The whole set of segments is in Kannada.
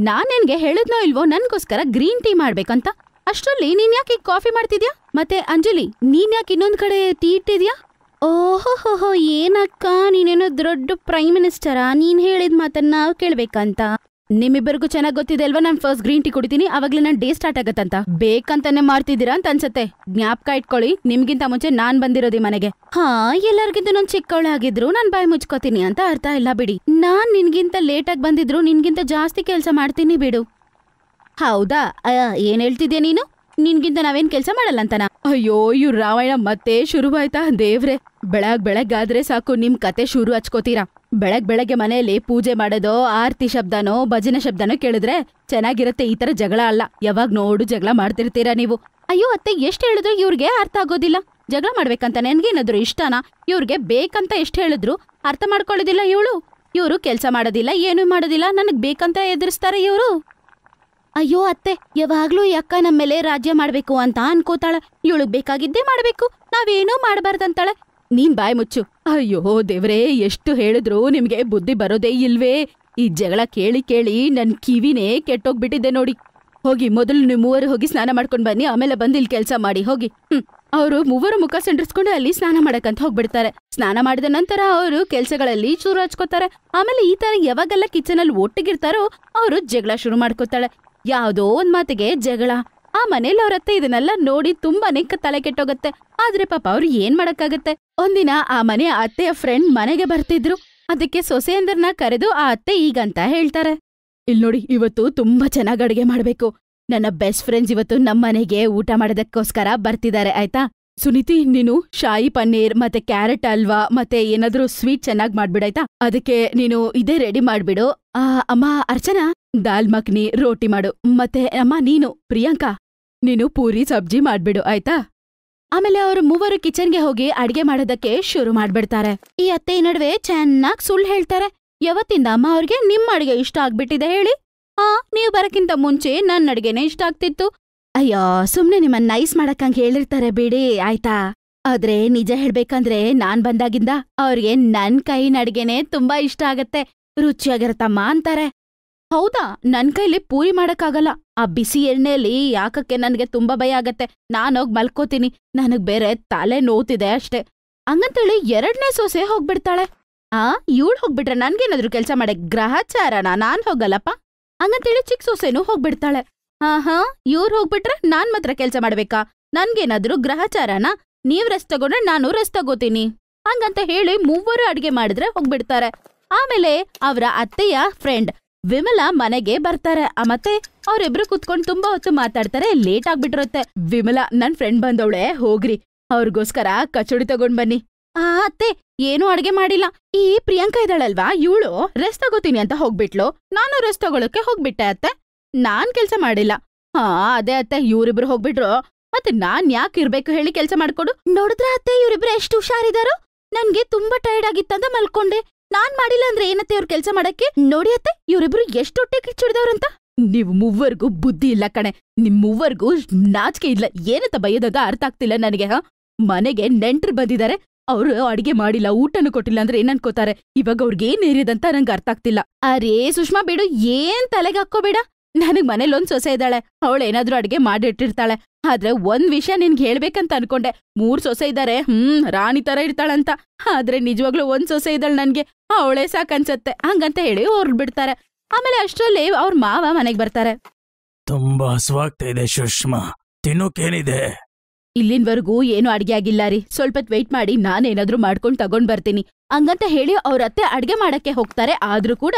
ನಾನ್ ನಿನ್ಗೆ ಹೇಳಿದ್ನೋ ಇಲ್ವೋ ನನ್ಗೋಸ್ಕರ ಗ್ರೀನ್ ಟೀ ಮಾಡ್ಬೇಕಂತ. ಅಷ್ಟ್ರಲ್ಲಿ ನೀನ್ ಯಾಕೆ ಕಾಫಿ ಮಾಡ್ತಿದ್ಯಾ? ಮತ್ತೆ ಅಂಜಲಿ, ನೀನ್ ಯಾಕೆ ಇನ್ನೊಂದ್ ಕಡೆ ಟೀ ಇಟ್ಟಿದ್ಯಾ? ಓಹೋಹೋ, ಏನಕ್ಕ ನೀನೇನೋ ದೊಡ್ಡ ಪ್ರೈಮ್ ಮಿನಿಸ್ಟರಾ? ನೀನ್ ಹೇಳಿದ್ ಮಾತನ್ನ ನಾವ್ ಕೇಳ್ಬೇಕಂತ. ನಿಮ್ಮಿಬ್ಬರಿಗೂ ಚೆನ್ನಾಗ್ ಗೊತ್ತಿದೆ ಅಲ್ವಾ, ನಾನ್ ಫಸ್ಟ್ ಗ್ರೀನ್ ಟೀ ಕುಡಿತೀನಿ, ಅವಾಗ್ಲೇ ನಾನ್ ಡೇ ಸ್ಟಾರ್ಟ್ ಆಗತ್ತಂತ. ಬೇಕಂತಾನೆ ಮಾಡ್ತಿದ್ದೀರಾ ಅಂತ ಅನ್ಸತ್ತೆ. ಜ್ಞಾಪಕ ಇಟ್ಕೊಳ್ಳಿ, ನಿಮ್ಗಿಂತ ಮುಂಚೆ ನಾನ್ ಬಂದಿರೋದಿ ಮನೆಗೆ. ಹಾ, ಎಲ್ಲರಿಗಿಂತ ನಾನ್ ಚಿಕ್ಕವಳೆ ಆಗಿದ್ರು ನಾನ್ ಬಾಯಿ ಮುಚ್ಕೋತೀನಿ ಅಂತ ಅರ್ಥ ಇಲ್ಲ ಬಿಡಿ. ನಾನ್ ನಿನ್ಗಿಂತ ಲೇಟಾಗಿ ಬಂದಿದ್ರು ನಿನ್ಗಿಂತ ಜಾಸ್ತಿ ಕೆಲ್ಸ ಮಾಡ್ತೀನಿ ಬಿಡು. ಹೌದಾ? ಏನ್ ಹೇಳ್ತಿದ್ಯಾ ನೀನು? ನಿನ್ಗಿಂತ ನಾವೇನ್ ಕೆಲ್ಸ ಮಾಡಲ್ಲ ಅಂತನಾ? ಅಯ್ಯೋ, ಇವ್ರ ರಾಮಾಯಣ ಮತ್ತೆ ಶುರುವಾಯ್ತಾ ದೇವ್ರೆ. ಬೆಳಗ್ಗಾದ್ರೆ ಸಾಕು ನಿಮ್ ಕತೆ ಶುರು ಹಚ್ಕೋತೀರಾ. ಬೆಳಗ್ಗೆ ಮನೆಯಲ್ಲಿ ಪೂಜೆ ಮಾಡೋದೋ, ಆರತಿ ಶಬ್ದನೋ, ಭಜನೆ ಶಬ್ದನೋ ಕೇಳಿದ್ರೆ ಚೆನ್ನಾಗಿರತ್ತೆ. ಈ ತರ ಜಗಳ ಅಲ್ಲ, ಯಾವಾಗ ನೋಡು ಜಗಳ ಮಾಡ್ತಿರ್ತೀರಾ ನೀವು. ಅಯ್ಯೋ ಅತ್ತೆ, ಎಷ್ಟ್ ಹೇಳಿದ್ರು ಇವ್ರಿಗೆ ಅರ್ಥ ಆಗೋದಿಲ್ಲ. ಜಗಳ ಮಾಡ್ಬೇಕಂತ ನನ್ಗೇನಾದ್ರು ಇಷ್ಟನಾ? ಇವ್ರಿಗೆ ಬೇಕಂತ ಎಷ್ಟ್ ಹೇಳಿದ್ರು ಅರ್ಥ ಮಾಡ್ಕೊಳ್ಳೋದಿಲ್ಲ ಇವ್ರು ಕೆಲ್ಸ ಮಾಡೋದಿಲ್ಲ, ಏನೂ ಮಾಡೋದಿಲ್ಲ, ನನಗ್ ಬೇಕಂತ ಎದುರಿಸ್ತಾರೆ ಇವ್ರು. ಅಯ್ಯೋ ಅತ್ತೆ, ಯಾವಾಗ್ಲೂ ಈ ಅಕ್ಕ ನಮ್ಮೇಲೆ ರಾಜ್ಯ ಮಾಡ್ಬೇಕು ಅಂತ ಅನ್ಕೋತಾಳೆ. ಇವಳಿಗ್ ಬೇಕಾಗಿದ್ದೇ ಮಾಡ್ಬೇಕು, ನಾವೇನೂ ಮಾಡಬಾರ್ದಂತಾಳೆ. ನೀನ್ ಬಾಯ್ ಮುಚ್ಚು. ಅಯ್ಯೋ ದೇವ್ರೇ, ಎಷ್ಟು ಹೇಳಿದ್ರು ನಿಮ್ಗೆ ಬುದ್ಧಿ ಬರೋದೇ ಇಲ್ವೇ? ಈ ಜಗಳ ಕೇಳಿ ಕೇಳಿ ನನ್ ಕಿವಿನೇ ಕೆಟ್ಟೋಗ್ಬಿಟ್ಟಿದೆ ನೋಡಿ. ಹೋಗಿ ಮೊದಲು ನೀವು ಮೂವರು ಹೋಗಿ ಸ್ನಾನ ಮಾಡ್ಕೊಂಡ್ ಬನ್ನಿ, ಆಮೇಲೆ ಬಂದು ಇಲ್ಲಿ ಕೆಲ್ಸ ಮಾಡಿ ಹೋಗಿ. ಅವರು ಮೂವರು ಮುಖ ಸಂಡ್ರಿಸ್ಕೊಂಡು ಅಲ್ಲಿ ಸ್ನಾನ ಮಾಡಕ್ಕಂತ ಹೋಗ್ಬಿಡ್ತಾರೆ. ಸ್ನಾನ ಮಾಡಿದ ನಂತರ ಅವರು ಕೆಲ್ಸಗಳಲ್ಲಿ ಚೂರು ಹಚ್ಕೋತಾರೆ. ಆಮೇಲೆ ಈ ತರ ಯಾವಾಗೆಲ್ಲ ಕಿಚನ್ ಅಲ್ಲಿ ಒಟ್ಟಿಗಿರ್ತಾರೋ ಅವರು ಜಗಳ ಶುರು ಮಾಡ್ಕೋತಾಳೆ. ಯಾವ್ದೋ ಒಂದ್ ಮಾತಿಗೆ ಜಗಳ. ಆ ಮನೇಲಿ ಅವ್ರತ್ತೆ ಇದನ್ನೆಲ್ಲ ನೋಡಿ ತುಂಬಾನೇ ತಲೆ ಕೆಟ್ಟೋಗತ್ತೆ. ಆದ್ರೆ ಪಾಪ ಅವ್ರು ಏನ್ ಮಾಡಕ್ಕಾಗತ್ತೆ. ಒಂದಿನ ಆ ಮನೆಯ ಅತ್ತೆಯ ಫ್ರೆಂಡ್ ಮನೆಗೆ ಬರ್ತಿದ್ರು. ಅದಕ್ಕೆ ಸೊಸೆಯಂದ್ರನ್ನ ಕರೆದು ಆ ಅತ್ತೆ ಈಗಂತ ಹೇಳ್ತಾರೆ, ಇಲ್ ನೋಡಿ, ಇವತ್ತು ತುಂಬಾ ಚೆನ್ನಾಗ್ ಅಡ್ಗೆ ಮಾಡ್ಬೇಕು. ನನ್ನ ಬೆಸ್ಟ್ ಫ್ರೆಂಡ್ಸ್ ಇವತ್ತು ನಮ್ಮನೆಗೆ ಊಟ ಮಾಡೋದಕ್ಕೋಸ್ಕರ ಬರ್ತಿದ್ದಾರೆ, ಆಯ್ತಾ? ಸುನೀತಿ, ನೀನು ಶಾಯಿ ಪನ್ನೀರ್ ಮತ್ತೆ ಕ್ಯಾರೆಟ್ ಹಲ್ವಾ ಮತ್ತೆ ಏನಾದ್ರೂ ಸ್ವೀಟ್ ಚೆನ್ನಾಗ್ ಮಾಡ್ಬಿಡಾಯ್ತಾ? ಅದಕ್ಕೆ ನೀನು ಇದೇ ರೆಡಿ ಮಾಡ್ಬಿಡು. ಅಮ್ಮ ಅರ್ಚನಾ, ದಾಲ್ ಮಖ್ನಿ ರೋಟಿ ಮಾಡು. ಮತ್ತೆ ಅಮ್ಮ ನೀನು ಪ್ರಿಯಾಂಕಾ, ನೀನು ಪೂರಿ ಸಬ್ಜಿ ಮಾಡ್ಬಿಡು, ಆಯ್ತಾ? ಆಮೇಲೆ ಅವರು ಮೂವರು ಕಿಚನ್ಗೆ ಹೋಗಿ ಅಡ್ಗೆ ಮಾಡೋದಕ್ಕೆ ಶುರು ಮಾಡ್ಬಿಡ್ತಾರೆ. ಈ ಅತ್ತೆ ಈ ನಡುವೆ ಚೆನ್ನಾಗ್ ಸುಳ್ಳು ಹೇಳ್ತಾರೆ. ಯಾವತ್ತಿಂದ ಅಮ್ಮ ಅವ್ರಿಗೆ ನಿಮ್ ಅಡ್ಗೆ ಇಷ್ಟ ಆಗ್ಬಿಟ್ಟಿದೆ ಹೇಳಿ? ನೀವ್ ಬರಕ್ಕಿಂತ ಮುಂಚೆ ನನ್ ಅಡ್ಗೆನೆ ಇಷ್ಟ ಆಗ್ತಿತ್ತು. ಅಯ್ಯೋ, ಸುಮ್ನೆ ನಿಮ್ಮನ್ ನೈಸ್ ಮಾಡಕ್ಕಂಗ್ ಹೇಳಿರ್ತಾರೆ ಬಿಡಿ, ಆಯ್ತಾ? ಆದ್ರೆ ನಿಜ ಹೇಳ್ಬೇಕಂದ್ರೆ ನಾನ್ ಬಂದಾಗಿಂದ ಅವ್ರಿಗೆ ನನ್ ಕೈನ ಅಡ್ಗೆನೆ ತುಂಬಾ ಇಷ್ಟ ಆಗತ್ತೆ. ರುಚಿಯಾಗಿರತ್ತಮ್ಮ ಅಂತಾರೆ. ಹೌದಾ? ನನ್ ಕೈಲಿ ಪೂರಿ ಮಾಡಕ್ಕಾಗಲ್ಲ. ಆ ಬಿಸಿ ಎಣ್ಣೆಯಲ್ಲಿ ಯಾಕಕ್ಕೆ ನನ್ಗೆ ತುಂಬಾ ಭಯ ಆಗತ್ತೆ. ನಾನೋಗ್ ಮಲ್ಕೋತೀನಿ, ನನಗ್ ಬೇರೆ ತಲೆ ನೋವ್ತಿದೆ ಅಷ್ಟೇ. ಹಂಗಂತೇಳಿ ಎರಡನೇ ಸೊಸೆ ಹೋಗ್ಬಿಡ್ತಾಳೆ. ಇವ್ಳು ಹೋಗ್ಬಿಟ್ರೆ ನನ್ಗೇನಾದ್ರು ಕೆಲ್ಸ ಮಾಡಕ್ ಗ್ರಹಚಾರನ? ನಾನ್ ಹೋಗಲ್ಲಪ್ಪ. ಹಂಗಂತೇಳಿ ಚಿಕ್ಕ ಸೊಸೆನೂ ಹೋಗ್ಬಿಡ್ತಾಳೆ. ಇವ್ರು ಹೋಗ್ಬಿಟ್ರೆ ನಾನ್ ಮಾತ್ರ ಕೆಲ್ಸ ಮಾಡ್ಬೇಕಾ? ನನ್ಗೇನಾದ್ರು ಗ್ರಹಚಾರನ? ನೀವ್ ರೆಸ್ಟ್ ತಗೊಂಡ್ರೆ ನಾನು ರೆಸ್ಟ್ ತಗೋತೀನಿ. ಹಂಗಂತ ಹೇಳಿ ಮೂವರು ಅಡ್ಗೆ ಮಾಡಿದ್ರೆ ಹೋಗ್ಬಿಡ್ತಾರೆ. ಆಮೇಲೆ ಅವರ ಅತ್ತೆಯ ಫ್ರೆಂಡ್ ವಿಮಲಾ ಮನೆಗೆ ಬರ್ತಾರೆ. ಮತ್ತೆ ಅವ್ರಿಬ್ರು ಕುತ್ಕೊಂಡ್ ತುಂಬಾ ಹೊತ್ತು ಮಾತಾಡ್ತಾರೆ. ಲೇಟ್ ಆಗ್ಬಿಟ್ಟಿರುತ್ತೆ. ವಿಮಲಾ, ನನ್ ಫ್ರೆಂಡ್ ಬಂದವಳೆ, ಹೋಗ್ರಿ ಅವ್ರಿಗೋಸ್ಕರ ಕಚೋಡಿ ತಗೊಂಡ್ ಬನ್ನಿ. ಅತ್ತೆ, ಏನೂ ಅಡ್ಗೆ ಮಾಡಿಲ್ಲ. ಈ ಪ್ರಿಯಾಂಕಾ ಇದ್ದಾಳಲ್ವಾ, ಇವಳು ರೆಸ್ಟ್ ತಗೋತೀನಿ ಅಂತ ಹೋಗ್ಬಿಟ್ಲು. ನಾನು ರೆಸ್ಟ್ ತಗೊಳಕ್ಕೆ ಹೋಗ್ಬಿಟ್ಟೆ ಅತ್ತೆ. ನಾನ್ ಕೆಲ್ಸ ಮಾಡಿಲ್ಲ. ಅದೇ ಅತ್ತೆ, ಇವ್ರಿಬ್ರು ಹೋಗ್ಬಿಟ್ರು. ಮತ್ತೆ ನಾನ್ ಯಾಕೆ ಇರ್ಬೇಕು ಹೇಳಿ ಕೆಲ್ಸ ಮಾಡ್ಕೊಡು? ನೋಡಿದ್ರ ಅತ್ತೆ, ಇವ್ರಿಬ್ರು ಎಷ್ಟು ಹುಷಾರಿದಾರು. ನನ್ಗೆ ತುಂಬಾ ಟೈರ್ಡ್ ಆಗಿತ್ತಂತ ಮಲ್ಕೊಂಡೆ. ನಾನ್ ಮಾಡಿಲ್ಲ ಅಂದ್ರೆ ಏನತ್ತೆ ಅವ್ರ ಕೆಲ್ಸ ಮಾಡಕ್ಕೆ? ನೋಡಿ ಅತ್ತೆ, ಇವ್ರಿಬ್ರು ಎಷ್ಟು ಹೊಟ್ಟೆ ಕಿಚ್ಚಿಡ್ದವ್ರಂತ. ನೀವು ಮೂವರ್ಗೂ ಬುದ್ಧಿ ಇಲ್ಲ ಕಣೆ. ನಿಮ್ ಮೂವರ್ಗೂ ನಾಚಿಕೆ ಇಲ್ಲ. ಏನಂತ ಬೈಯೋದಾಗ ಅರ್ಥ ಆಗ್ತಿಲ್ಲ ನನಗೆ. ಮನೆಗೆ ನೆಂಟ್ರು ಬಂದಿದ್ದಾರೆ, ಅವ್ರು ಅಡ್ಗೆ ಮಾಡಿಲ್ಲ, ಊಟನೂ ಕೊಟ್ಟಿಲ್ಲ ಅಂದ್ರೆ ಏನ್ ಅನ್ಕೋತಾರೆ? ಇವಾಗ ಅವ್ರಿಗೇನ್ ಏರಿದಂತ ನಂಗೆ ಅರ್ಥ ಆಗ್ತಿಲ್ಲ. ಅರೇ ಸುಷ್ಮಾ ಬಿಡು, ಏನ್ ತಲೆಗೆ ಹಾಕೋಬೇಡ. ನನಗ್ ಮನೇಲಿ ಒಂದ್ ಸೊಸೆ ಇದ್ದಾಳೆ, ಅವಳೇನಾದ್ರೂ ಅಡ್ಗೆ ಮಾಡಿಟ್ಟಿರ್ತಾಳೆ. ಆದ್ರೆ ಒಂದ್ ವಿಷಯ ನಿನ್ಗೆ ಹೇಳ್ಬೇಕಂತ ಅನ್ಕೊಂಡೆ. 3 ಸೊಸೆ ಇದ್ದಾರೆ, ರಾಣಿ ತರ ಇರ್ತಾಳಂತ. ಆದ್ರೆ ನಿಜವಾಗ್ಲೂ ಒಂದ್ ಸೊಸೆ ಇದ್ದಾಳೆ ನನ್ಗೆ, ಅವಳೇ ಸಾಕನ್ಸತ್ತೆ. ಹಂಗಂತ ಹೇಳಿ ಹೊರಡ್ಬಿಡ್ತಾರೆ. ಆಮೇಲೆ ಅಷ್ಟ್ರಲ್ಲಿ ಅವ್ರ ಮಾವ ಮನೆಗ್ ಬರ್ತಾರೆ. ತುಂಬಾ ಹಸುವಾಗ್ತಾ ಇದೆ ಸುಷ್ಮಾ, ತಿನ್ನೋಕೇನಿದೆ? ಇಲ್ಲಿನವರೆಗೂ ಏನು ಅಡ್ಗೆ ಆಗಿಲ್ಲ ರೀ, ಸ್ವಲ್ಪ ವೇಟ್ ಮಾಡಿ, ನಾನೇನಾದ್ರೂ ಮಾಡ್ಕೊಂಡ್ ತಗೊಂಡ್ ಬರ್ತೀನಿ ಹಂಗಂತ ಹೇಳಿ ಅವ್ರ ಅತ್ತೆ ಅಡ್ಗೆ ಮಾಡಕ್ಕೆ ಹೋಗ್ತಾರೆ. ಆದ್ರೂ ಕೂಡ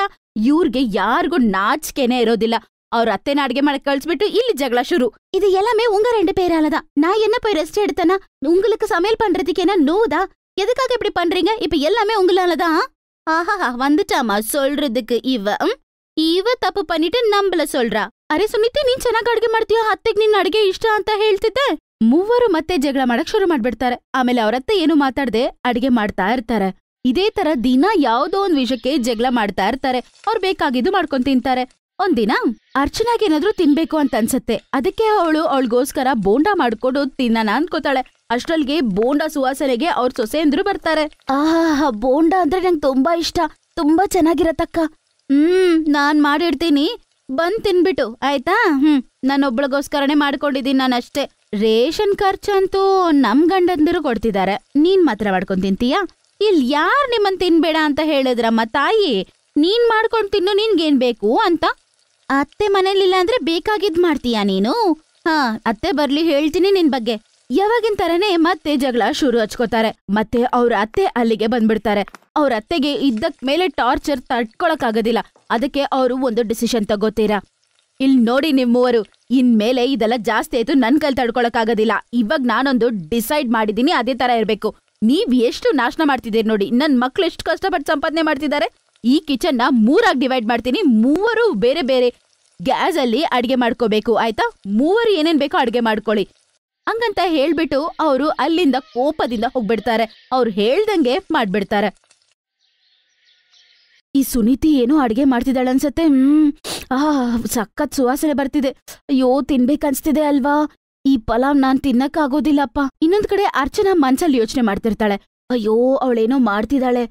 ಇವ್ರಿಗೆ ಯಾರಿಗೂ ನಾಚಿಕೆನೆ ಇರೋದಿಲ್ಲ. ಅವ್ರ ಅತ್ತೆನ ಅಡ್ಗೆ ಮಾಡಕ್ ಕಳ್ಸ್ಬಿಟ್ಟು ಇಲ್ಲಿ ಜಗಳ ಶುರು. ಇದು எல்லாமே உங்க 2 பேராலதான். நான் என்ன போய் ரெஸ்ட் எடுத்தேனா? உங்களுக்கு சமையல் பண்றதுக்கு என்ன நோவுதா? எதுக்காக இப்படி பண்றீங்க? இப்ப எல்லாமே உங்களாலதான். வந்துட்டாமா சொல்றதுக்கு இவ ತಪ್ಪು பண்ணிட்டு நம்மள சொல்றா. ಅರೆ ಸುನೀತಿ, ನೀನ್ ಚೆನ್ನಾಗಿ ಅಡ್ಗೆ ಮಾಡ್ತೀಯ, ಅತ್ತೆಗ್ ನಿನ್ನ ಅಡ್ಗೆ ಇಷ್ಟ ಅಂತ ಹೇಳ್ತಿದ್ದೆ. ಮೂವರು ಮತ್ತೆ ಜಗಳ ಮಾಡಕ್ ಶುರು ಮಾಡ್ಬಿಡ್ತಾರೆ. ಆಮೇಲೆ ಅವ್ರತ್ತೆ ಏನು ಮಾತಾಡ್ದೆ ಅಡ್ಗೆ ಮಾಡ್ತಾ ಇರ್ತಾರೆ. ಇದೇ ತರ ದಿನ ಯಾವ್ದೋ ಒಂದ್ ವಿಷಯಕ್ಕೆ ಜಗಳ ಮಾಡ್ತಾ ಇರ್ತಾರೆ. ಅವ್ರು ಬೇಕಾಗಿದ್ದು ಮಾಡ್ಕೊಂಡ್ ತಿಂತಾರೆ. ಒಂದಿನ ಅರ್ಚನಾಗೇನಾದ್ರೂ ತಿನ್ಬೇಕು ಅಂತ ಅನ್ಸತ್ತೆ. ಅದಕ್ಕೆ ಅವಳಿಗೋಸ್ಕರ ಬೋಂಡಾ ಮಾಡ್ಕೊಂಡು ತಿನ್ನನ ಅನ್ಕೋತಾಳೆ. ಅಷ್ಟ್ರಲ್ಗೆ ಬೋಂಡಾ ಸುವಾಸನೆಗೆ ಅವ್ರ ಸೊಸೆಯಂದ್ರು ಬರ್ತಾರೆ. ಬೋಂಡಾ ಅಂದ್ರೆ ನಂಗೆ ತುಂಬಾ ಇಷ್ಟ, ತುಂಬಾ ಚೆನ್ನಾಗಿರತ್ತಕ್ಕ. ನಾನ್ ಮಾಡಿಡ್ತೀನಿ, ಬಂದ್ ತಿನ್ಬಿಟ್ಟು ಆಯ್ತಾ? ನಾನೊಬ್ಳಿಗೋಸ್ಕರನೇ ಮಾಡ್ಕೊಂಡಿದ್ದೀನಿ ನಾನಷ್ಟೇ. ರೇಷನ್ ಖರ್ಚಂತೂ ನಮ್ ಗಂಡಂದಿರು ಕೊಡ್ತಿದ್ದಾರೆ, ನೀನ್ ಮಾತ್ರ ಮಾಡ್ಕೊಂಡ್ ತಿಂತೀಯಾ? ಇಲ್ ಯಾರ್ ನಿಮ್ಮನ್ ತಿನ್ಬೇಡ ಅಂತ ಹೇಳಿದ್ರಮ್ಮ ತಾಯಿ? ನೀನ್ ಮಾಡ್ಕೊಂಡ್ ತಿನ್ನು, ನಿನ್ಗೇನ್ ಬೇಕು ಅಂತ. ಅತ್ತೆ ಮನೇಲಿಲ್ಲ ಅಂದ್ರೆ ಬೇಕಾಗಿದ್ ಮಾಡ್ತೀಯಾ ನೀನು? ಹಾ, ಅತ್ತೆ ಬರ್ಲಿ, ಹೇಳ್ತೀನಿ ನಿನ್ ಬಗ್ಗೆ. ಯಾವಾಗಿನ ತರನೇ ಮತ್ತೆ ಜಗಳ ಶುರು ಹಚ್ಕೋತಾರೆ. ಮತ್ತೆ ಅವ್ರ ಅತ್ತೆ ಅಲ್ಲಿಗೆ ಬಂದ್ಬಿಡ್ತಾರೆ. ಅವ್ರ ಅತ್ತೆಗೆ ಇದ್ದಕ್ ಮೇಲೆ ಟಾರ್ಚರ್ ತಡ್ಕೊಳಕ್ ಆಗೋದಿಲ್ಲ. ಅದಕ್ಕೆ ಅವರು ಒಂದು ಡಿಸಿಷನ್ ತಗೋತೀರಾ. ಇಲ್ ನೋಡಿ ನಿಮ್ಮೂವರು, ಇನ್ಮೇಲೆ ಇದೆಲ್ಲ ಜಾಸ್ತಿ ಆಯ್ತು, ನನ್ ಕೈಲಿ ತಡ್ಕೊಳಕ್ ಆಗೋದಿಲ್ಲ. ಇವಾಗ ನಾನೊಂದು ಡಿಸೈಡ್ ಮಾಡಿದೀನಿ, ಅದೇ ತರ ಇರ್ಬೇಕು. ನೀವ್ ಎಷ್ಟು ನಾಶನ ಮಾಡ್ತಿದ್ದೀರಿ ನೋಡಿ. ನನ್ ಮಕ್ಳು ಎಷ್ಟು ಕಷ್ಟಪಟ್ಟು ಸಂಪಾದನೆ ಮಾಡ್ತಿದ್ದಾರೆ. ಈ ಕಿಚನ್ ನ 3 ಡಿವೈಡ್ ಮಾಡ್ತೀನಿ. 3 ಬೇರೆ ಬೇರೆ ಗ್ಯಾಸ್ ಅಲ್ಲಿ ಅಡ್ಗೆ ಮಾಡ್ಕೋಬೇಕು, ಆಯ್ತಾ? 3 ಏನೇನ್ ಬೇಕೋ ಅಡ್ಗೆ ಮಾಡ್ಕೊಳ್ಳಿ ಹಂಗಂತ ಹೇಳ್ಬಿಟ್ಟು ಅವರು ಅಲ್ಲಿಂದ ಕೋಪದಿಂದ ಹೋಗ್ಬಿಡ್ತಾರೆ. ಅವ್ರು ಹೇಳ್ದಂಗೆ ಮಾಡ್ಬಿಡ್ತಾರೆ. ಈ ಸುನೀತಿ ಏನೋ ಅಡ್ಗೆ ಮಾಡ್ತಿದ್ದಾಳೆ ಅನ್ಸತ್ತೆ. ಸಖತ್ ಸುವಾಸನೆ ಬರ್ತಿದೆ. ಅಯ್ಯೋ, ತಿನ್ಬೇಕನ್ಸ್ತಿದೆ ಅಲ್ವಾ? ಈ ಪಲಾವ್ ನಾನ್ ತಿನ್ನಕ್ಕಾಗೋದಿಲ್ಲಪ್ಪ. ಇನ್ನೊಂದ್ ಕಡೆ ಅರ್ಚನಾ ಮನ್ಸಲ್ಲಿ ಯೋಚನೆ ಮಾಡ್ತಿರ್ತಾಳೆ. ಅಯ್ಯೋ, ಅವಳೇನೋ ಮಾಡ್ತಿದ್ದಾಳೆ.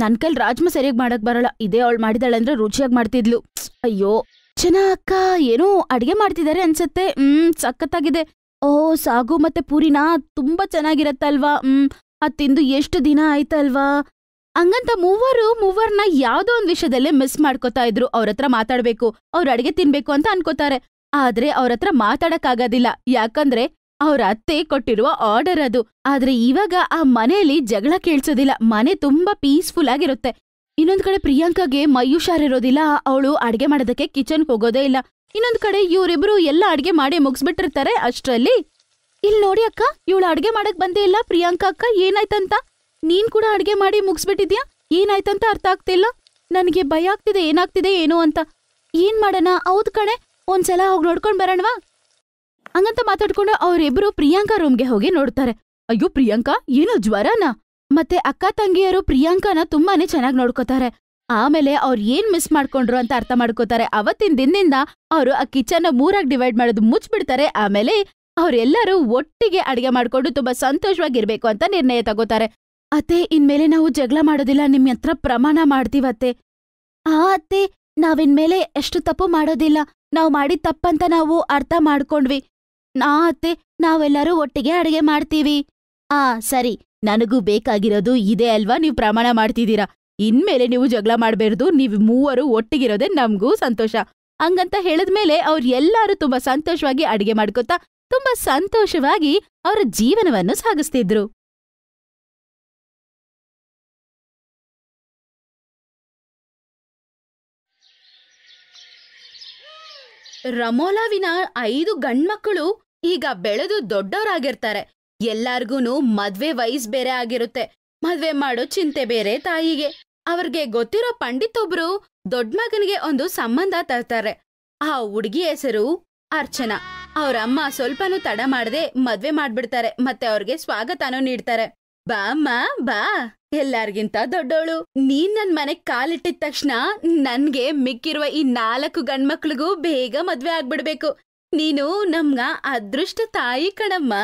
ನನ್ ಕೈಲ್ ರಾಜ್ಮಾ ಸರಿಯಾಗಿ ಮಾಡಕ್ ಬರಲ್ಲ. ಇದೇ ಅವಳು ಮಾಡಿದಾಳೆ ಅಂದ್ರೆ ರುಚಿಯಾಗಿ ಮಾಡ್ತಿದ್ಲು. ಅಯ್ಯೋ, ಚೆನ್ನ ಅಕ್ಕ ಏನೋ ಅಡ್ಗೆ ಮಾಡ್ತಿದ್ದಾರೆ ಅನ್ಸತ್ತೆ. ಸಖತ್ತಾಗಿದೆ. ಸಾಗು ಮತ್ತೆ ಪೂರಿನಾ ತುಂಬಾ ಚೆನ್ನಾಗಿರತ್ತಲ್ವಾ? ಅದ್ ತಿಂದು ಎಷ್ಟು ದಿನ ಆಯ್ತಲ್ವಾ? ಹಂಗಂತ ಮೂವರ್ನ ಯಾವ್ದೋ ಒಂದ್ ವಿಷಯದಲ್ಲೇ ಮಿಸ್ ಮಾಡ್ಕೋತಾ ಇದ್ರು. ಅವ್ರತ್ರ ಮಾತಾಡ್ಬೇಕು, ಅವ್ರ ಅಡ್ಗೆ ತಿನ್ಬೇಕು ಅಂತ ಅನ್ಕೋತಾರೆ. ಆದ್ರೆ ಅವ್ರತ್ರ ಮಾತಾಡಕ್ಕಾಗೋದಿಲ್ಲ, ಯಾಕಂದ್ರೆ ಅವ್ರ ಅತ್ತೆ ಕೊಟ್ಟಿರುವ ಆರ್ಡರ್ ಅದು. ಆದ್ರೆ ಇವಾಗ ಆ ಮನೆಯಲ್ಲಿ ಜಗಳ ಕೇಳ್ಸೋದಿಲ್ಲ. ಮನೆ ತುಂಬಾ ಪೀಸ್ಫುಲ್ ಆಗಿರುತ್ತೆ. ಇನ್ನೊಂದ್ ಕಡೆ ಪ್ರಿಯಾಂಕಾಗೆ ಮೈ ಹುಷಾರಿರೋದಿಲ್ಲ. ಅವಳು ಅಡ್ಗೆ ಮಾಡೋದಕ್ಕೆ ಕಿಚನ್ ಹೋಗೋದೇ ಇಲ್ಲ. ಇನ್ನೊಂದ್ ಕಡೆ ಇವ್ರಿಬ್ರು ಎಲ್ಲ ಅಡ್ಗೆ ಮಾಡಿ ಮುಗಿಸ್ಬಿಟ್ಟಿರ್ತಾರೆ. ಅಷ್ಟ್ರಲ್ಲಿ ಇಲ್ ನೋಡಿ ಅಕ್ಕ, ಇವಳು ಅಡ್ಗೆ ಮಾಡಕ್ ಬಂದೇ ಇಲ್ಲ. ಪ್ರಿಯಾಂಕಾ ಅಕ್ಕ, ಏನಾಯ್ತಂತ? ನೀನ್ ಕೂಡ ಅಡ್ಗೆ ಮಾಡಿ ಮುಗಿಸ್ಬಿಟ್ಟಿದ್ಯಾ? ಏನಾಯ್ತಂತ ಅರ್ಥ ಆಗ್ತಿಲ್ಲ. ನನಗೆ ಭಯ ಆಗ್ತಿದೆ, ಏನಾಗ್ತಿದೆ ಏನೋ ಅಂತ. ಏನ್ ಮಾಡೋಣ? ಹೌದ್ ಕಣೆ, ಒಂದ್ಸಲ ಹೋಗಿ ನೋಡ್ಕೊಂಡ್ ಬರೋಣವಾ? ಹಂಗಂತ ಮಾತಾಡ್ಕೊಂಡು ಅವ್ರಿಬ್ರು ಪ್ರಿಯಾಂಕಾ ರೂಮ್ಗೆ ಹೋಗಿ ನೋಡ್ತಾರೆ. ಅಯ್ಯೋ ಪ್ರಿಯಾಂಕಾ, ಏನೋ ಜ್ವರನಾ? ಮತ್ತೆ ಅಕ್ಕ ತಂಗಿಯರು ಪ್ರಿಯಾಂಕಾನ ತುಂಬಾನೇ ಚೆನ್ನಾಗಿ ನೋಡ್ಕೋತಾರೆ. ಆಮೇಲೆ ಅವ್ರು ಏನ್ ಮಿಸ್ ಮಾಡ್ಕೊಂಡ್ರು ಅಂತ ಅರ್ಥ ಮಾಡ್ಕೋತಾರೆ. ಅವತ್ತಿನ ದಿನದಿಂದ ಅವರು ಆ ಕಿಚನ್ 3 ಡಿವೈಡ್ ಮಾಡೋದು ಮುಚ್ಚಿಬಿಡ್ತಾರೆ. ಆಮೇಲೆ ಅವ್ರೆಲ್ಲರೂ ಒಟ್ಟಿಗೆ ಅಡ್ಗೆ ಮಾಡ್ಕೊಂಡು ತುಂಬಾ ಸಂತೋಷವಾಗಿರ್ಬೇಕು ಅಂತ ನಿರ್ಣಯ ತಗೋತಾರೆ. ಅತ್ತೆ, ಇನ್ಮೇಲೆ ನಾವು ಜಗಳ ಮಾಡೋದಿಲ್ಲ, ನಿಮ್ ಹತ್ರ ಪ್ರಮಾಣ ಮಾಡ್ತೀವತ್ತೆ. ಅತ್ತೆ, ನಾವಿನ್ಮೇಲೆ ಎಷ್ಟು ತಪ್ಪು ಮಾಡೋದಿಲ್ಲ. ನಾವ್ ಮಾಡಿದ ತಪ್ಪಂತ ನಾವು ಅರ್ಥ ಮಾಡ್ಕೊಂಡ್ವಿ. ಅತ್ತೆ, ನಾವೆಲ್ಲರೂ ಒಟ್ಟಿಗೆ ಅಡ್ಗೆ ಮಾಡ್ತೀವಿ. ಸರಿ, ನನಗೂ ಬೇಕಾಗಿರೋದು ಇದೆ ಅಲ್ವಾ? ನೀವ್ ಪ್ರಮಾಣ ಮಾಡ್ತಿದ್ದೀರಾ. ಇನ್ಮೇಲೆ ನೀವು ಜಗಳ ಮಾಡ್ಬೇಡ್ದು. ನೀವು 3 ಒಟ್ಟಿಗಿರೋದೇ ನಮ್ಗೂ ಸಂತೋಷ. ಹಂಗಂತ ಹೇಳಿದ್ಮೇಲೆ ಅವ್ರು ಎಲ್ಲರೂ ತುಂಬಾ ಸಂತೋಷವಾಗಿ ಅಡ್ಗೆ ಮಾಡ್ಕೊತಾ ತುಂಬಾ ಸಂತೋಷವಾಗಿ ಅವರ ಜೀವನವನ್ನು ಸಾಗಿಸ್ತಿದ್ರು. ರಮೋಲಾವಿನ 5 ಗಂಡ್ಮಕ್ಕಳು ಈಗ ಬೆಳೆದು ದೊಡ್ಡವರಾಗಿರ್ತಾರೆ. ಎಲ್ಲಾರ್ಗೂನು ಮದ್ವೆ ವಯಸ್ಸು ಬೇರೆ ಆಗಿರುತ್ತೆ. ಮದ್ವೆ ಮಾಡೋ ಚಿಂತೆ ಬೇರೆ ತಾಯಿಗೆ. ಅವ್ರಿಗೆ ಗೊತ್ತಿರೋ ಪಂಡಿತೊಬ್ರು ದೊಡ್ಡ ಮಗನಿಗೆ ಒಂದು ಸಂಬಂಧ ತರ್ತಾರೆ. ಆ ಹುಡುಗಿ ಹೆಸರು ಅರ್ಚನಾ. ಅವ್ರಮ್ಮ ಸ್ವಲ್ಪನೂ ತಡ ಮಾಡದೆ ಮದ್ವೆ ಮಾಡ್ಬಿಡ್ತಾರೆ. ಮತ್ತೆ ಅವ್ರಿಗೆ ಸ್ವಾಗತನೂ ನೀಡ್ತಾರೆ. ಬಾ ಅಮ್ಮ ಬಾ, ಎಲ್ಲಾರ್ಗಿಂತ ದೊಡ್ಡೋಳು ನೀನ್ ನನ್ ಮನೆಗ್ ಕಾಲಿಟ್ಟಿದ ತಕ್ಷಣ ನನ್ಗೆ ಮಿಕ್ಕಿರುವ ಈ 4 ಗಂಡ್ಮಕ್ಳಿಗೂ ಬೇಗ ಮದ್ವೆ ಆಗ್ಬಿಡ್ಬೇಕು. ನೀನು ನಮ್ಗ ಅದೃಷ್ಟ ತಾಯಿ ಕಣಮ್ಮ.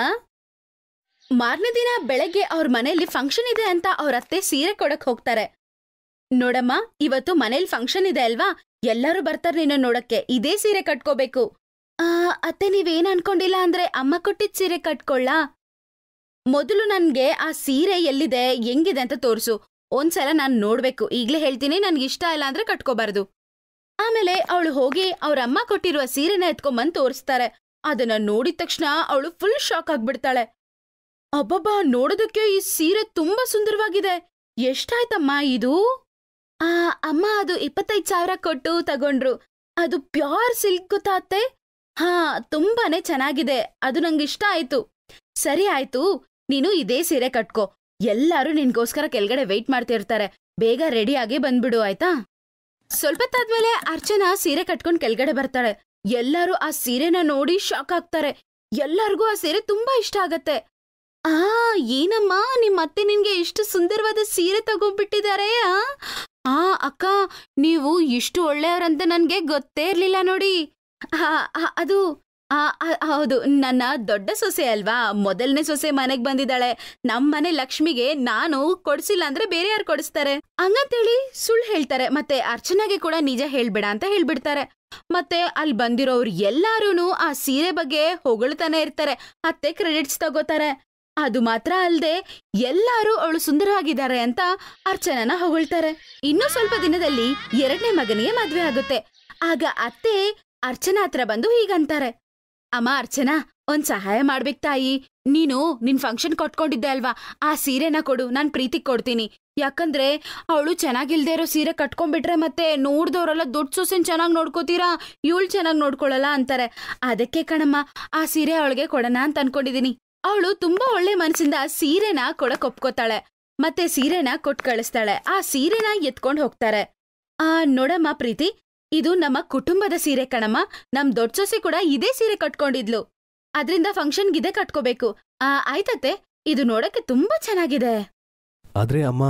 ಮಾರನೇ ದಿನ ಬೆಳಗ್ಗೆ ಅವ್ರ ಮನೆಯಲ್ಲಿ ಫಂಕ್ಷನ್ ಇದೆ ಅಂತ ಅವ್ರ ಅತ್ತೆ ಸೀರೆ ಕೊಡಕ್ ಹೋಗ್ತಾರೆ. ನೋಡಮ್ಮ, ಇವತ್ತು ಮನೇಲಿ ಫಂಕ್ಷನ್ ಇದೆ ಅಲ್ವಾ? ಎಲ್ಲರೂ ಬರ್ತಾರೆ ನೀನು ನೋಡಕ್ಕೆ. ಇದೇ ಸೀರೆ ಕಟ್ಕೋಬೇಕು. ಅತ್ತೆ, ನೀವೇನ್ ಅನ್ಕೊಂಡಿಲ್ಲ ಅಂದ್ರೆ ಅಮ್ಮ ಕೊಟ್ಟಿದ್ ಸೀರೆ ಕಟ್ಕೊಳ್ಳ? ಮೊದಲು ನನ್ಗೆ ಆ ಸೀರೆ ಎಲ್ಲಿದೆ, ಹೆಂಗಿದೆ ಅಂತ ತೋರ್ಸು. ಒಂದ್ಸಲ ನಾನ್ ನೋಡ್ಬೇಕು. ಈಗ್ಲೇ ಹೇಳ್ತೀನಿ, ನನ್ಗಿಷ್ಟ ಇಲ್ಲ ಅಂದ್ರೆ ಕಟ್ಕೋಬಾರ್ದು. ಆಮೇಲೆ ಅವಳು ಹೋಗಿ ಅವ್ರಮ್ಮ ಕೊಟ್ಟಿರುವ ಸೀರೆನ ಎತ್ಕೊಂಬಂದ್ ತೋರಿಸ್ತಾರೆ. ಅದನ್ನ ನೋಡಿದ ತಕ್ಷಣ ಅವಳು ಫುಲ್ ಶಾಕ್ ಆಗ್ಬಿಡ್ತಾಳೆ. ಅಬ್ಬಬ್ಬಾ, ನೋಡೋದಕ್ಕೆ ಈ ಸೀರೆ ತುಂಬಾ ಸುಂದರವಾಗಿದೆ. ಎಷ್ಟಾಯ್ತಮ್ಮ ಇದು? ಅಮ್ಮ, ಅದು 25,000 ಕೊಟ್ಟು ತಗೊಂಡ್ರು. ಅದು ಪ್ಯೂರ್ ಸಿಲ್ಕ್ ಗೊತ್ತಾ ಅತ್ತೆ? ತುಂಬಾನೇ ಚೆನ್ನಾಗಿದೆ. ಅದು ನಂಗಿಷ್ಟ ಆಯ್ತು. ಸರಿ ಆಯ್ತು, ನೀನು ಇದೇ ಸೀರೆ ಕಟ್ಕೋ. ಎಲ್ಲರೂ ನಿನ್ಗೋಸ್ಕರ ಕೆಳಗಡೆ ವೆಯ್ಟ್ ಮಾಡ್ತಿರ್ತಾರೆ. ಬೇಗ ರೆಡಿಯಾಗಿ ಬಂದ್ಬಿಡು, ಆಯ್ತಾ? ಸ್ವಲ್ಪತ್ತಾದ್ಮೇಲೆ ಅರ್ಚನಾ ಸೀರೆ ಕಟ್ಕೊಂಡ್ ಕೆಳಗಡೆ ಬರ್ತಾಳೆ. ಎಲ್ಲರೂ ಆ ಸೀರೆನ ನೋಡಿ ಶಾಕ್ ಆಗ್ತಾರೆ. ಎಲ್ಲರಿಗೂ ಆ ಸೀರೆ ತುಂಬಾ ಇಷ್ಟ ಆಗತ್ತೆ. ಏನಮ್ಮ, ನಿಮ್ಮತ್ತೆ ನಿನ್ಗೆ ಇಷ್ಟು ಸುಂದರವಾದ ಸೀರೆ ತಗೊಂಡ್ಬಿಟ್ಟಿದ್ದಾರೆ? ಅಕ್ಕ, ನೀವು ಇಷ್ಟು ಒಳ್ಳೆಯವರಂತ ನನ್ಗೆ ಗೊತ್ತೇ ಇರ್ಲಿಲ್ಲ ನೋಡಿ. ಅದು ಹೌದು, ನನ್ನ ದೊಡ್ಡ ಸೊಸೆ ಅಲ್ವಾ, ಮೊದಲನೇ ಸೊಸೆ ಮನೆಗ್ ಬಂದಿದ್ದಾಳೆ. ನಮ್ಮನೆ ಲಕ್ಷ್ಮಿಗೆ ನಾನು ಕೊಡ್ಸಿಲ್ಲ ಅಂದ್ರೆ ಬೇರೆ ಯಾರು ಕೊಡಿಸ್ತಾರೆ? ಹಂಗಂತೇಳಿ ಸುಳ್ಳು ಹೇಳ್ತಾರೆ. ಮತ್ತೆ ಅರ್ಚನಾಗೆ ಕೂಡ ನಿಜ ಹೇಳ್ಬೇಡ ಅಂತ ಹೇಳ್ಬಿಡ್ತಾರೆ. ಮತ್ತೆ ಅಲ್ಲಿ ಬಂದಿರೋರು ಎಲ್ಲಾರೂನು ಆ ಸೀರೆ ಬಗ್ಗೆ ಹೊಗಳ್ತಾನೆ ಇರ್ತಾರೆ. ಅತ್ತೆ ಕ್ರೆಡಿಟ್ಸ್ ತಗೋತಾರೆ. ಅದು ಮಾತ್ರ ಅಲ್ದೆ ಎಲ್ಲಾರು ಅವಳು ಸುಂದರವಾಗಿದ್ದಾರೆ ಅಂತ ಅರ್ಚನಾನ ಹೊಗಳ್ತಾರೆ. ಇನ್ನು ಸ್ವಲ್ಪ ದಿನದಲ್ಲಿ 2ನೇ ಮಗನಿಗೆ ಮದ್ವೆ ಆಗುತ್ತೆ. ಆಗ ಅತ್ತೆ ಅರ್ಚನಾ ಹತ್ರ ಬಂದು ಹೀಗಂತಾರೆ, ಅಮ್ಮ ಅರ್ಚನಾ, ಒಂದ್ ಸಹಾಯ ಮಾಡ್ಬೇಕ್ ತಾಯಿ. ನೀನು ನಿನ್ ಫಂಕ್ಷನ್ ಕೊಟ್ಕೊಂಡಿದ್ದೆ ಅಲ್ವಾ, ಆ ಸೀರೆನ ಕೊಡು, ನಾನ್ ಪ್ರೀತಿಗ್ ಕೊಡ್ತೀನಿ. ಯಾಕಂದ್ರೆ ಅವಳು ಚೆನ್ನಾಗಿಲ್ದೇ ಇರೋ ಸೀರೆ ಕಟ್ಕೊಂಡ್ಬಿಟ್ರೆ ಮತ್ತೆ ನೋಡ್ದವ್ರೆಲ್ಲ ದೊಡ್ಡ ಸೊಸೆನ್ ಚೆನ್ನಾಗ್ ನೋಡ್ಕೋತೀರಾ, ಇವಳು ಚೆನ್ನಾಗ್ ನೋಡ್ಕೊಳಲ್ಲ ಅಂತಾರೆ. ಅದಕ್ಕೆ ಕಣಮ್ಮ ಆ ಸೀರೆ ಅವಳಿಗೆ ಕೊಡೋಣ ಅಂತ ಅನ್ಕೊಂಡಿದೀನಿ. ಅವಳು ತುಂಬಾ ಒಳ್ಳೆ ಮನ್ಸಿಂದ ಸೀರೆನ ಕೊಡಕ್ ಒಪ್ಕೋತಾಳೆ. ಮತ್ತೆ ಸೀರೆನ ಕೊಟ್ ಕಳಿಸ್ತಾಳೆ. ಆ ಸೀರೆನ ಎತ್ಕೊಂಡ್ ಹೋಗ್ತಾರೆ. ನೋಡಮ್ಮ ಪ್ರೀತಿ, ಇದು ನಮ್ಮ ಕುಟುಂಬದ ಸೀರೆ ಕಣಮ್ಮ. ನಮ್ ದೊಡ್ಡ ಸೊಸೆ ಕೂಡ ಇದೇ ಸೀರೆ ಕಟ್ಕೊಂಡಿದ್ಲು. ಅದ್ರಿಂದ ಫಂಕ್ಷನ್ಗೆ ಇದೇ ಕಟ್ಕೋಬೇಕು. ಆಯ್ತತ್ತೆ, ಇದು ನೋಡಕ್ಕೆ ತುಂಬಾ ಚೆನ್ನಾಗಿದೆ. ಆದ್ರೆ ಅಮ್ಮ,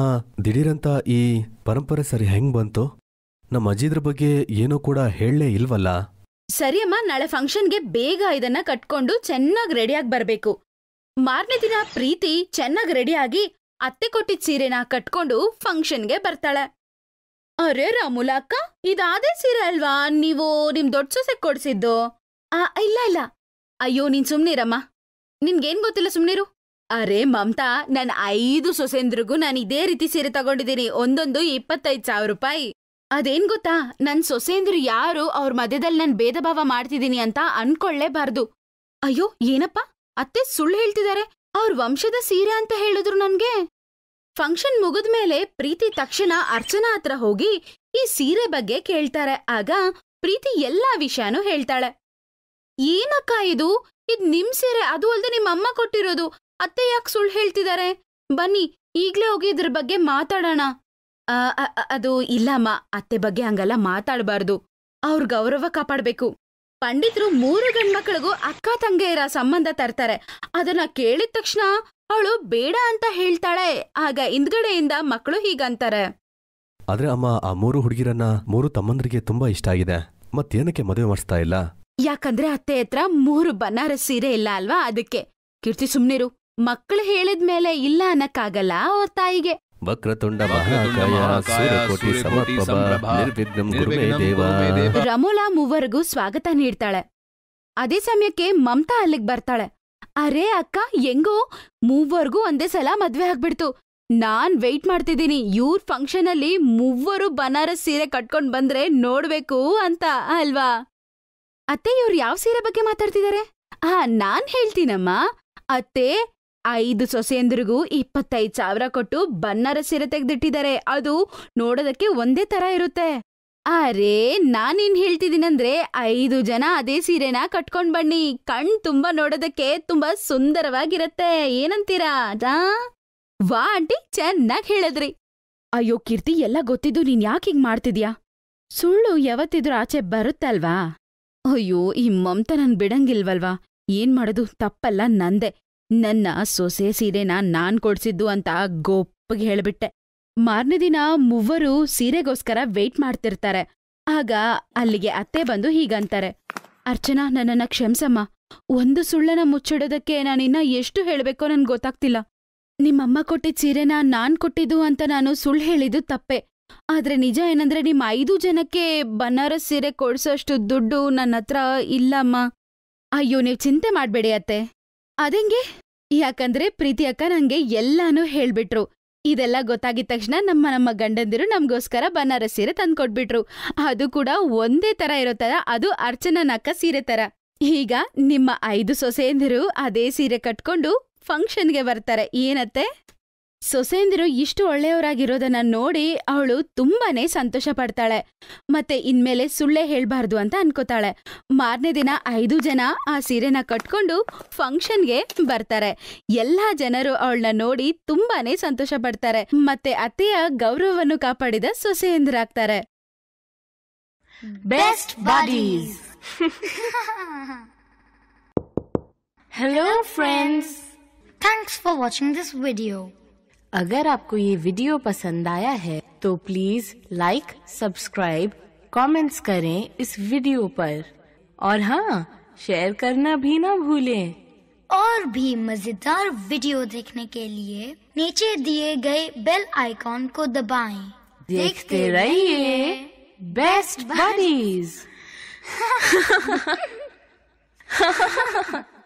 ದಿಢೀರಂತ ಈ ಪರಂಪರೆ ಸರಿ ಹೆಂಗ್ ಬಂತು? ನಮ್ಮ ಅಜ್ಜಿದ್ರ ಬಗ್ಗೆ ಏನೂ ಕೂಡ ಹೇಳಲೇ ಇಲ್ವಲ್ಲ. ಸರಿ ಅಮ್ಮ, ನಾಳೆ ಫಂಕ್ಷನ್ಗೆ ಬೇಗ ಇದನ್ನ ಕಟ್ಕೊಂಡು ಚೆನ್ನಾಗಿ ರೆಡಿಯಾಗಿ ಬರ್ಬೇಕು. ಮಾರನೇ ದಿನ ಪ್ರೀತಿ ಚೆನ್ನಾಗಿ ರೆಡಿಯಾಗಿ ಅತ್ತೆ ಕೊಟ್ಟಿದ್ ಸೀರೆನ ಕಟ್ಕೊಂಡು ಫಂಕ್ಷನ್ಗೆ ಬರ್ತಾಳೆ. ಅರೆ ರಾಮುಲ ಅಕ್ಕ, ಇದಾದೇ ಸೀರೆ ಅಲ್ವಾ ನೀವು ನಿಮ್ ದೊಡ್ಡ ಸೊಸೆ ಕೊಡ್ಸಿದ್ದು? ಇಲ್ಲ ಇಲ್ಲ. ಅಯ್ಯೋ ನೀನ್ ಸುಮ್ನಿರಮ್ಮ, ನಿನ್ಗೇನ್ ಗೊತ್ತಿಲ್ಲ, ಸುಮ್ನಿರು. ಅರೆ ಮಮತಾ, ನನ್ 5 ಸೊಸೆಂದ್ರಿಗೂ ನಾನು ಇದೇ ರೀತಿ ಸೀರೆ ತಗೊಂಡಿದ್ದೀನಿ. ಒಂದೊಂದು 25,000 ರೂಪಾಯಿ. ಅದೇನ್ ಗೊತ್ತಾ, ನನ್ ಸೊಸೆಂದ್ರು ಯಾರು ಅವ್ರ ಮಧ್ಯದಲ್ಲಿ ನನ್ ಭೇದ ಭಾವ ಮಾಡ್ತಿದ್ದೀನಿ ಅಂತ ಅನ್ಕೊಳ್ಳೇಬಾರ್ದು. ಅಯ್ಯೋ ಏನಪ್ಪ, ಅತ್ತೆ ಸುಳ್ಳು ಹೇಳ್ತಿದ್ದಾರೆ. ಅವ್ರ ವಂಶದ ಸೀರೆ ಅಂತ ಹೇಳಿದ್ರು ನನ್ಗೆ. ಫಂಕ್ಷನ್ ಮುಗಿದ್ಮೇಲೆ ಪ್ರೀತಿ ತಕ್ಷಣ ಅರ್ಚನಾ ಹತ್ರ ಹೋಗಿ ಈ ಸೀರೆ ಬಗ್ಗೆ ಕೇಳ್ತಾರೆ. ಆಗ ಪ್ರೀತಿ ಎಲ್ಲಾ ವಿಷಯನೂ ಹೇಳ್ತಾಳೆ. ಏನಕ್ಕ ಇದು ನಿಮ್ ಸೀರೆ, ಅದು ಅಲ್ದೆ ನಿಮ್ಮಮ್ಮ ಕೊಟ್ಟಿರೋದು. ಅತ್ತೆ ಯಾಕೆ ಸುಳ್ಳು ಹೇಳ್ತಿದ್ದಾರೆ? ಬನ್ನಿ ಈಗ್ಲೇ ಹೋಗಿ ಇದ್ರ ಬಗ್ಗೆ ಮಾತಾಡೋಣ. ಅದು ಇಲ್ಲಮ್ಮ, ಅತ್ತೆ ಬಗ್ಗೆ ಹಂಗಲ್ಲ ಮಾತಾಡಬಾರ್ದು. ಅವ್ರ ಗೌರವ ಕಾಪಾಡ್ಬೇಕು. ಪಂಡಿತರು 3 ಗಂಡ್ಮಕ್ಳಿಗೂ ಅಕ್ಕ ತಂಗಿಯರ ಸಂಬಂಧ ತರ್ತಾರೆ. ಅದನ್ನ ಕೇಳಿದ ತಕ್ಷಣ ಅವಳು ಬೇಡ ಅಂತ ಹೇಳ್ತಾಳೆ. ಆಗ ಹಿಂದ್ಗಡೆಯಿಂದ ಮಕ್ಕಳು ಹೀಗಂತಾರೆ, ಆದ್ರೆ ಅಮ್ಮ, ಆ 3 ಹುಡುಗಿರನ್ನ 3 ತಮ್ಮಂದ್ರಿಗೆ ತುಂಬಾ ಇಷ್ಟ ಆಗಿದೆ. ಮತ್ತೇನಕ್ಕೆ ಮದುವೆ ಮಾಡಿಸ್ತಾ ಇಲ್ಲ? ಯಾಕಂದ್ರೆ ಅತ್ತೆ ಹತ್ರ 3 ಬನಾರಸ್ ಸೀರೆ ಇಲ್ಲ ಅಲ್ವಾ, ಅದಕ್ಕೆ. ಕೀರ್ತಿ ಸುಮ್ನಿರು, ಮಕ್ಕಳು ಹೇಳಿದ್ಮೇಲೆ ಇಲ್ಲ ಅನ್ನಕ್ಕಾಗಲ್ಲ ಅವ್ರ ತಾಯಿಗೆ. ವಕ್ರತುಂಡ ಮಹಾಕಾಯ ಸೂರ್ಯಕೋಟಿ ಸಮಪ್ರಭ ನಿರ್ವಿಘ್ನಂ ಕುರು ಮೇ ದೇವ. ರಮೋಲಾ ಮೂವರಿಗೂ ಸ್ವಾಗತ ನೀಡ್ತಾಳೆ. ಅದೇ ಸಮಯಕ್ಕೆ ಮಮತಾ ಅಲ್ಲಿಗ್ ಬರ್ತಾಳೆ. ಅರೇ ಅಕ್ಕ, ಹೆಂಗೋ ಮೂವರ್ಗೂ ಒಂದೇ ಸಲ ಮದ್ವೆ ಆಗ್ಬಿಡ್ತು. ನಾನ್ ವೆಯ್ಟ್ ಮಾಡ್ತಿದ್ದೀನಿ ಇವ್ರ ಫಂಕ್ಷನ್ ಅಲ್ಲಿ 3 ಬನಾರಸ್ ಸೀರೆ ಕಟ್ಕೊಂಡ್ ಬಂದ್ರೆ ನೋಡ್ಬೇಕು ಅಂತ ಅಲ್ವಾ? ಅತ್ತೆ, ಇವ್ರು ಯಾವ ಸೀರೆ ಬಗ್ಗೆ ಮಾತಾಡ್ತಿದ್ದಾರೆ? ನಾನ್ ಹೇಳ್ತೀನಮ್ಮ. ಅತ್ತೆ 5 ಸೊಸೆಯಂದ್ರಿಗೂ 25,000 ಕೊಟ್ಟು ಬನಾರಸ್ ಸೀರೆ ತೆಗ್ದಿಟ್ಟಿದ್ದಾರೆ. ಅದು ನೋಡೋದಕ್ಕೆ ಒಂದೇ ತರ ಇರುತ್ತೆ. ಅರೇ, ನಾನೇನ್ ಹೇಳ್ತಿದ್ದೀನಂದ್ರೆ 5 ಜನ ಅದೇ ಸೀರೆನ ಕಟ್ಕೊಂಡ್ ಬನ್ನಿ. ಕಣ್ ತುಂಬಾ ನೋಡೋದಕ್ಕೆ ತುಂಬಾ ಸುಂದರವಾಗಿರತ್ತೆ. ಏನಂತೀರಾ? ವಾ ಆಂಟಿ, ಚೆನ್ನಾಗ್ ಹೇಳಿದ್ರಿ. ಅಯ್ಯೋ ಕೀರ್ತಿ, ಎಲ್ಲ ಗೊತ್ತಿದ್ದು ನೀನ್ ಯಾಕೆ ಹಿಂಗ್ ಮಾಡ್ತಿದ್ಯಾ? ಸುಳ್ಳು ಯಾವತ್ತಿದ್ರು ಆಚೆ ಬರುತ್ತಲ್ವಾ? ಅಯ್ಯೋ, ಈ ಮಮತಾ ನನ್ ಬಿಡಂಗಿಲ್ವಲ್ವಾ? ಏನ್ ಮಾಡೋದು, ತಪ್ಪಲ್ಲ ನಂದೆ. ನನ್ನ ಸೊಸೆ ಸೀರೆನ ನಾನ್ ಕೊಡ್ಸಿದ್ದು ಅಂತ ಗೋಪ್ಪಿಗೆ ಹೇಳ್ಬಿಟ್ಟೆ. ಮಾರನೇ ದಿನ 3 ಸೀರೆಗೋಸ್ಕರ ವೇಟ್ ಮಾಡ್ತಿರ್ತಾರೆ. ಆಗ ಅಲ್ಲಿಗೆ ಅತ್ತೆ ಬಂದು ಹೀಗಂತಾರೆ, ಅರ್ಚನಾ, ನನ್ನನ್ನ ಕ್ಷಮ್ಸಮ್ಮ. ಒಂದು ಸುಳ್ಳನ ಮುಚ್ಚಿಡೋದಕ್ಕೆ ನಾನಿನ್ನ ಎಷ್ಟು ಹೇಳ್ಬೇಕೋ ನನ್ಗೆ ಗೊತ್ತಾಗ್ತಿಲ್ಲ. ನಿಮ್ಮಮ್ಮ ಕೊಟ್ಟಿದ್ ಸೀರೆನ ನಾನ್ ಕೊಟ್ಟಿದ್ದು ಅಂತ ನಾನು ಸುಳ್ಳು ಹೇಳಿದ್ದು ತಪ್ಪೆ. ಆದ್ರೆ ನಿಜ ಏನಂದ್ರೆ ನಿಮ್ಮ 5 ಜನಕ್ಕೆ ಬನಾರಸ್ ಸೀರೆ ಕೊಡ್ಸೋಷ್ಟು ದುಡ್ಡು ನನ್ನ ಹತ್ರ ಇಲ್ಲಮ್ಮ. ಅಯ್ಯೋ, ನೀವ್ ಚಿಂತೆ ಮಾಡ್ಬೇಡಿ ಅತ್ತೆ. ಅದಂಗೆ? ಯಾಕಂದ್ರೆ ಪ್ರೀತಿ ಅಕ್ಕ ನಂಗೆ ಎಲ್ಲಾನು ಹೇಳ್ಬಿಟ್ರು. ಇದೆಲ್ಲ ಗೊತ್ತಾಗಿದ ತಕ್ಷಣ ನಮ್ಮ ಗಂಡಂದಿರು ನಮ್ಗೋಸ್ಕರ ಬನಾರಸ್ ಸೀರೆ ತಂದ್ಕೊಟ್ಬಿಟ್ರು. ಅದು ಕೂಡ ಒಂದೇ ತರ ಇರೋ ತರ, ಅದು ಅರ್ಚನಕ್ಕ ಸೀರೆ ತರ. ಈಗ ನಿಮ್ಮ 5 ಸೊಸೆಯಂದಿರು ಅದೇ ಸೀರೆ ಕಟ್ಕೊಂಡು ಫಂಕ್ಷನ್ಗೆ ಬರ್ತಾರೆ. ಏನತ್ತೆ? ಸೊಸೆಯಂದಿರು ಇಷ್ಟು ಒಳ್ಳೆಯವರಾಗಿರೋದನ್ನ ನೋಡಿ ಅವಳು ತುಂಬಾನೇ ಸಂತೋಷ ಪಡ್ತಾಳೆ. ಮತ್ತೆ ಇನ್ಮೇಲೆ ಸುಳ್ಳೇ ಹೇಳ್ಬಾರ್ದು ಅಂತ ಅನ್ಕೋತಾಳೆ. ಮಾರನೇ ದಿನ 5 ಜನ ಆ ಸೀರೆನ ಕಟ್ಕೊಂಡು ಫಂಕ್ಷನ್ಗೆ ಬರ್ತಾರೆ. ಎಲ್ಲಾ ಜನರು ಅವಳನ್ನ ನೋಡಿ ತುಂಬಾನೇ ಸಂತೋಷ ಪಡ್ತಾರೆ. ಮತ್ತೆ ಅತ್ತೆಯ ಗೌರವವನ್ನು ಕಾಪಾಡಿದ ಸೊಸೆಯಂದಿರಾಗ್ತಾರೆ. Best buddies. Hello friends. Thanks for watching this video. अगर आपको ये वीडियो पसंद आया है तो प्लीज लाइक, सब्सक्राइब, कमेंट्स करें इस वीडियो पर और हाँ, शेयर करना भी ना भूलें। और भी मजेदार वीडियो देखने के लिए नीचे दिए गए बेल आइकॉन को दबाएं। देखते रहिए बेस्ट बडीज। है।